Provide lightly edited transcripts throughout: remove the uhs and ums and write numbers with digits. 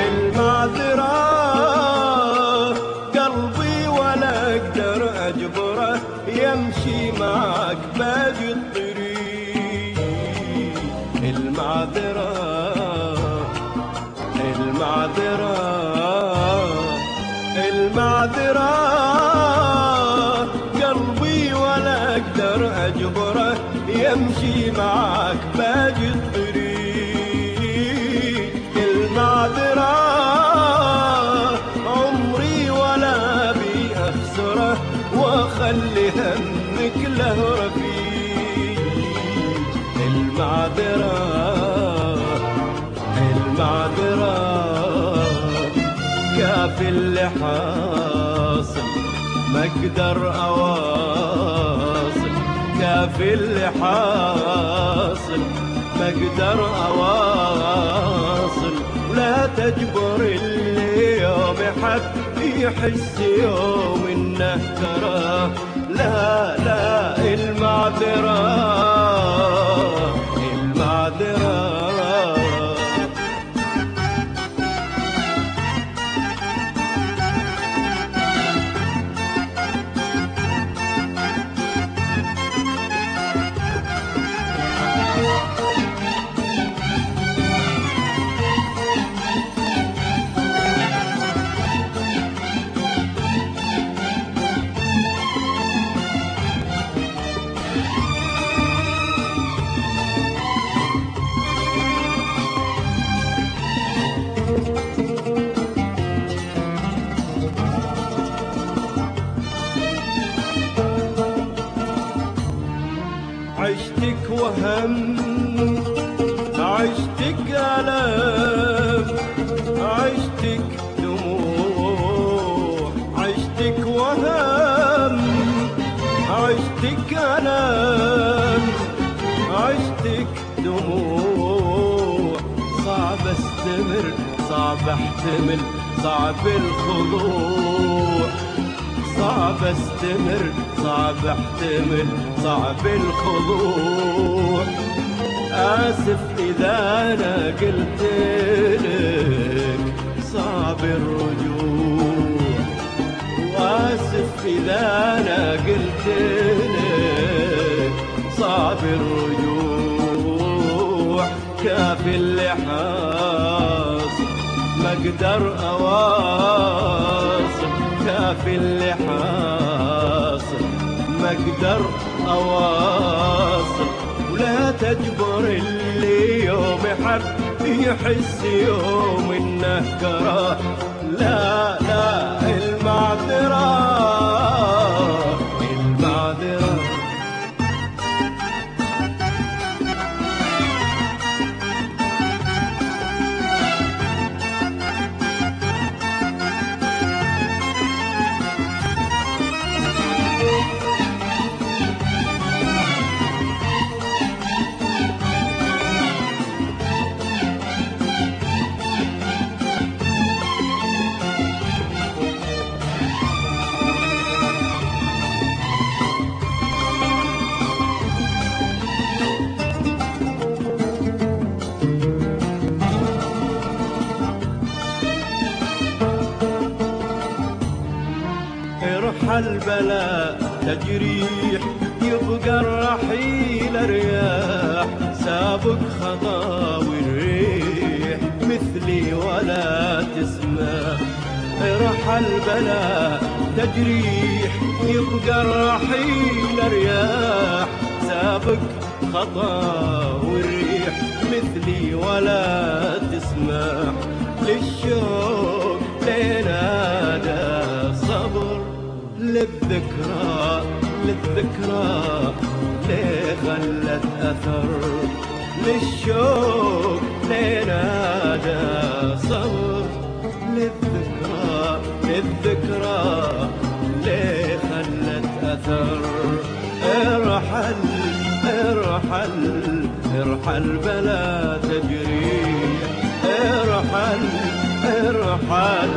المعذرة قلبي ولا اقدر اجبره يمشي معك باقي الطريق. المعذرة المعذرة المعذرة قلبي ولا اقدر اجبره يمشي معك باقي الطريق. المعذرة عمري ولا بي أخسره وأخلي همك له رفيق. المعذرة المعذرة كافي اللي حاصل ما أقدر أواصل. كافي اللي حاصل ما أقدر أواصل. لا تجبر اللي يوم يحب يحس يوم انه تراه. لا لا المعذرة المعذرة عشتك وهم عشتك ألم عشتك دموع عشتك وهم عشتك ألم عشتك دموع. صعب استمر صعب احتمل صعب الخضوع. صعب استمر صعب احتمل صعب الخضوع. آسف إذا أنا قلت لك صعب الرجوع. وآسف إذا أنا قلت لك صعب الرجوع. كافي اللي حاصل ما أقدر أواصل. كافي اللي حاصل ما أقدر أواصل. ولا تجبر اللي يوم يحب يحس يوم إنه كره. لا لا المعذرة المعذرة البلاء تجريح يبقى الرحيل رياح. سابق خطاوي الريح مثلي ولا تسمع. رحى البلاء تجريح يبقى الرحيل رياح. سابق خطاوي الريح مثلي ولا تسمع. للشوق لنادى صبر للذكرى للذكرى ليه خلت أثر. للشوق لنادى صبر الذكرى ليه خلت أثر. ارحل ارحل ارحل بلا تجريح، ارحل ارحل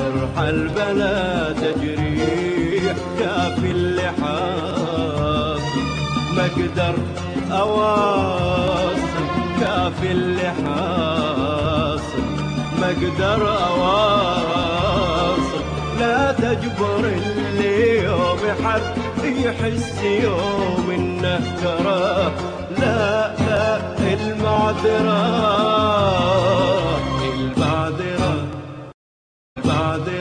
ارحل بلا تجريح. كافي اللي حاصل ما قدر أواصل، كافي اللي حاصل ما قدر أواصل. لا تجبر اللي يوم حد يحس يوم انه ترى. لا لا المعذرة المعذرة المعذرة